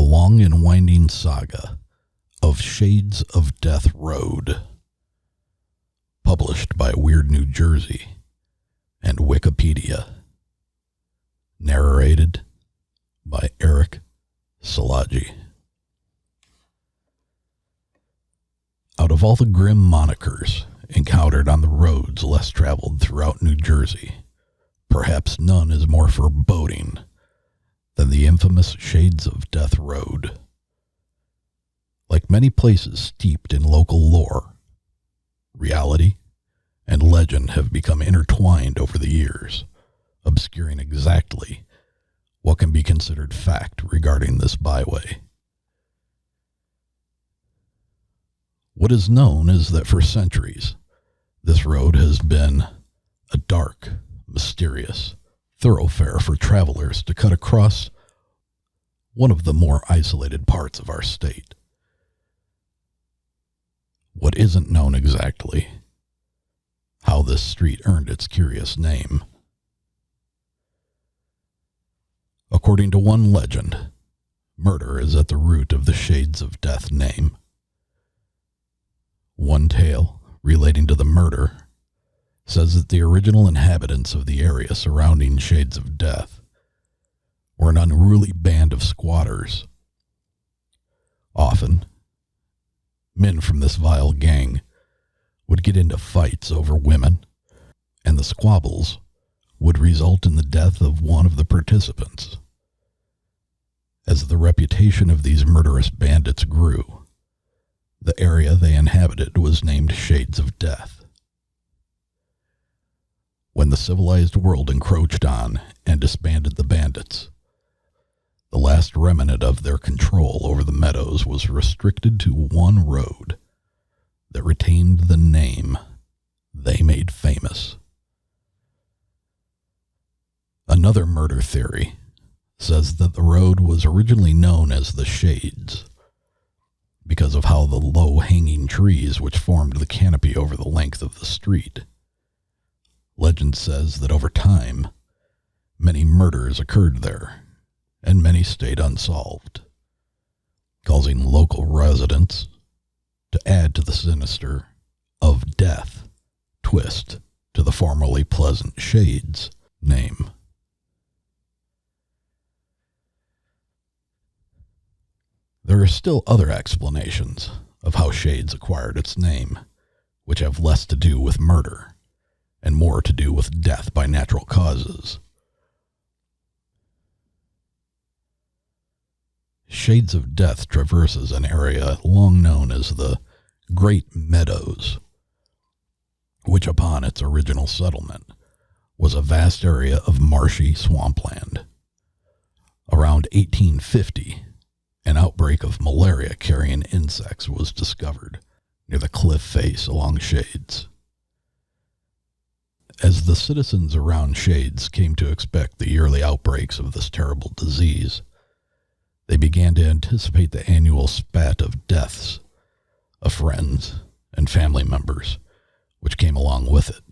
long and winding saga of Shades of Death Road, published by weirdnj and Wikipedia, narrated by Eric Szilagyi. Out of all the grim monikers encountered on the roads less traveled throughout New Jersey, perhaps none is more foreboding than the infamous Shades of Death Road. Like many places steeped in local lore, reality and legend have become intertwined over the years, obscuring exactly what can be considered fact regarding this byway. What is known is that for centuries, this road has been a dark, mysterious thoroughfare for travelers to cut across one of the more isolated parts of our state. What isn't known exactly, how this street earned its curious name. According to one legend, murder is at the root of the Shades of Death name. One tale relating to the murder says that the original inhabitants of the area surrounding Shades of Death were an unruly band of squatters. Often, men from this vile gang would get into fights over women, and the squabbles would result in the death of one of the participants. As the reputation of these murderous bandits grew, the area they inhabited was named Shades of Death. When the civilized world encroached on and disbanded the bandits, the last remnant of their control over the meadows was restricted to one road that retained the name they made famous. Another murder theory says that the road was originally known as the Shades because of how the low-hanging trees which formed the canopy over the length of the street. Legend says that over time, many murders occurred there, and many stayed unsolved, causing local residents to add to the sinister of death twist to the formerly pleasant Shades name. There are still other explanations of how Shades acquired its name, which have less to do with murder and more to do with death by natural causes. Shades of Death traverses an area long known as the Great Meadows, which upon its original settlement was a vast area of marshy swampland. Around 1850, an outbreak of malaria-carrying insects was discovered near the cliff face along Shades. As the citizens around Shades came to expect the yearly outbreaks of this terrible disease, they began to anticipate the annual spat of deaths of friends and family members, which came along with it.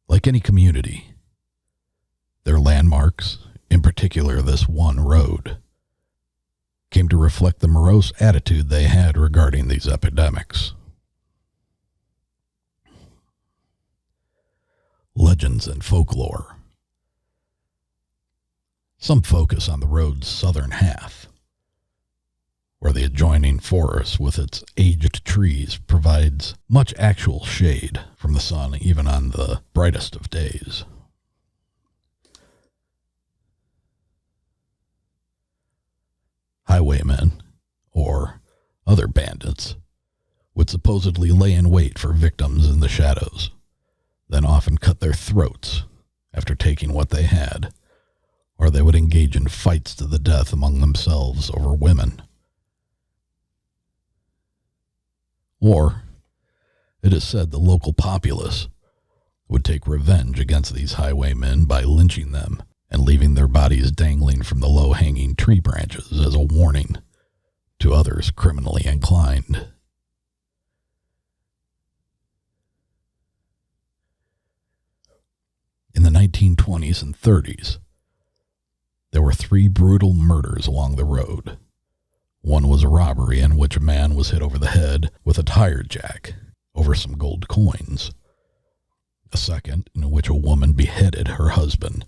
Like any community, their landmarks, in particular this one road, came to reflect the morose attitude they had regarding these epidemics. Legends and folklore. Some focus on the road's southern half, where the adjoining forest with its aged trees provides much actual shade from the sun even on the brightest of days. Highwaymen, or other bandits, would supposedly lay in wait for victims in the shadows, then often cut their throats after taking what they had, or they would engage in fights to the death among themselves over women. Or, it is said the local populace would take revenge against these highwaymen by lynching them and leaving their bodies dangling from the low-hanging tree branches as a warning to others criminally inclined. In the 1920s and 30s, there were 3 brutal murders along the road. One was a robbery in which a man was hit over the head with a tire jack over some gold coins. A second in which a woman beheaded her husband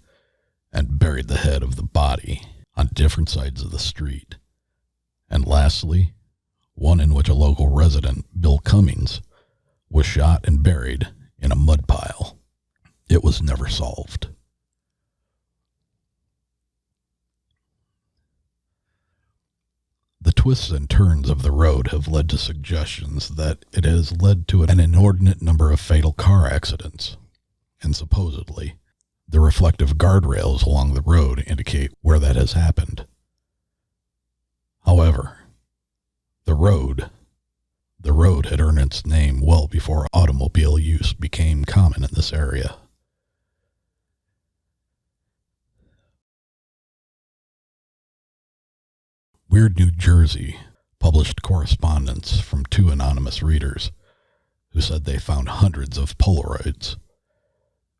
and buried the head of the body on different sides of the street. And lastly, one in which a local resident, Bill Cummings, was shot and buried in a mud pile. It was never solved. The twists and turns of the road have led to suggestions that it has led to an inordinate number of fatal car accidents, and supposedly, the reflective guardrails along the road indicate where that has happened. However, the road had earned its name well before automobile use became common in this area. weirdnj published correspondence from 2 anonymous readers who said they found hundreds of Polaroids,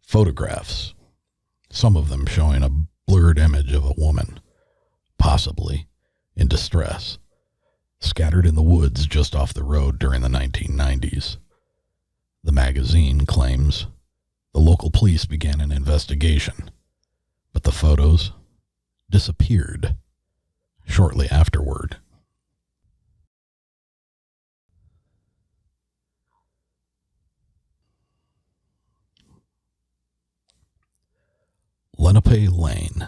photographs, some of them showing a blurred image of a woman, possibly in distress, scattered in the woods just off the road during the 1990s. The magazine claims the local police began an investigation, but the photos disappeared shortly afterward. Lenape Lane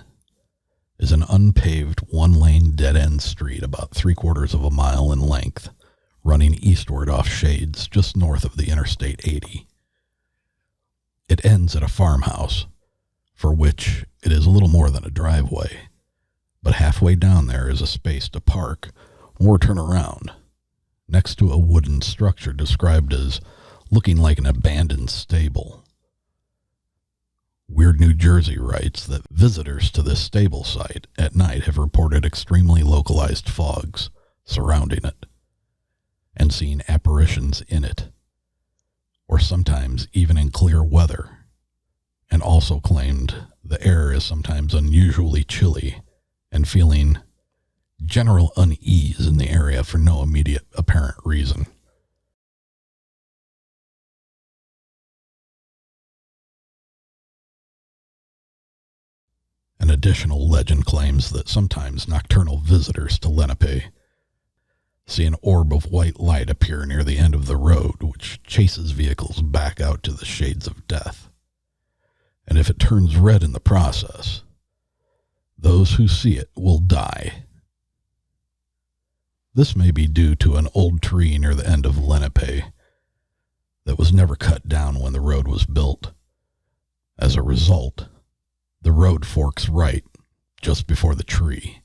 is an unpaved 1-lane dead-end street about 3/4 of a mile in length, running eastward off Shades just north of the Interstate 80. It ends at a farmhouse, for which it is a little more than a driveway, but halfway down there is a space to park or turn around, next to a wooden structure described as looking like an abandoned stable. weirdnj writes that visitors to this stable site at night have reported extremely localized fogs surrounding it and seen apparitions in it, or sometimes even in clear weather, and also claimed the air is sometimes unusually chilly and feeling general unease in the area for no immediate apparent reason. An additional legend claims that sometimes nocturnal visitors to Lenape see an orb of white light appear near the end of the road, which chases vehicles back out to the shades of death. And if it turns red in the process, those who see it will die. This may be due to an old tree near the end of Lenape that was never cut down when the road was built. As a result, the road forks right just before the tree,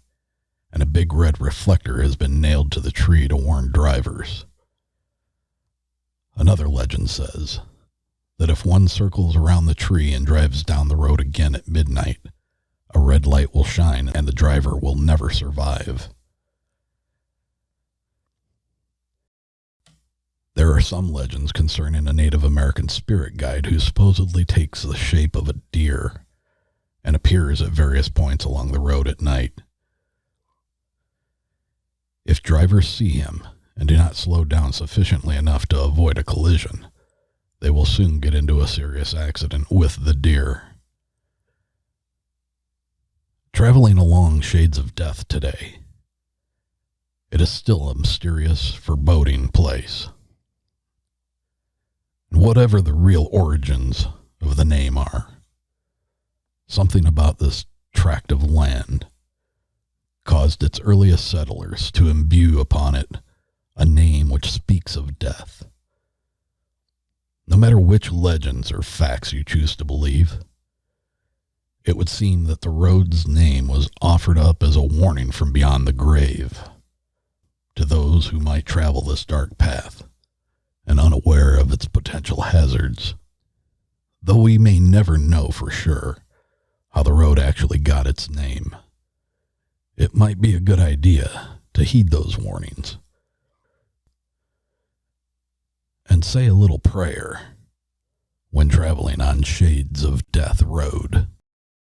and a big red reflector has been nailed to the tree to warn drivers. Another legend says that if one circles around the tree and drives down the road again at midnight, a red light will shine and the driver will never survive. There are some legends concerning a Native American spirit guide who supposedly takes the shape of a deer and appears at various points along the road at night. If drivers see him and do not slow down sufficiently enough to avoid a collision, they will soon get into a serious accident with the deer. Traveling along Shades of Death today, it is still a mysterious, foreboding place. And whatever the real origins of the name are, something about this tract of land caused its earliest settlers to imbue upon it a name which speaks of death. No matter which legends or facts you choose to believe, it would seem that the road's name was offered up as a warning from beyond the grave to those who might travel this dark path and unaware of its potential hazards. Though we may never know for sure how the road actually got its name, it might be a good idea to heed those warnings and say a little prayer when traveling on Shades of Death Road.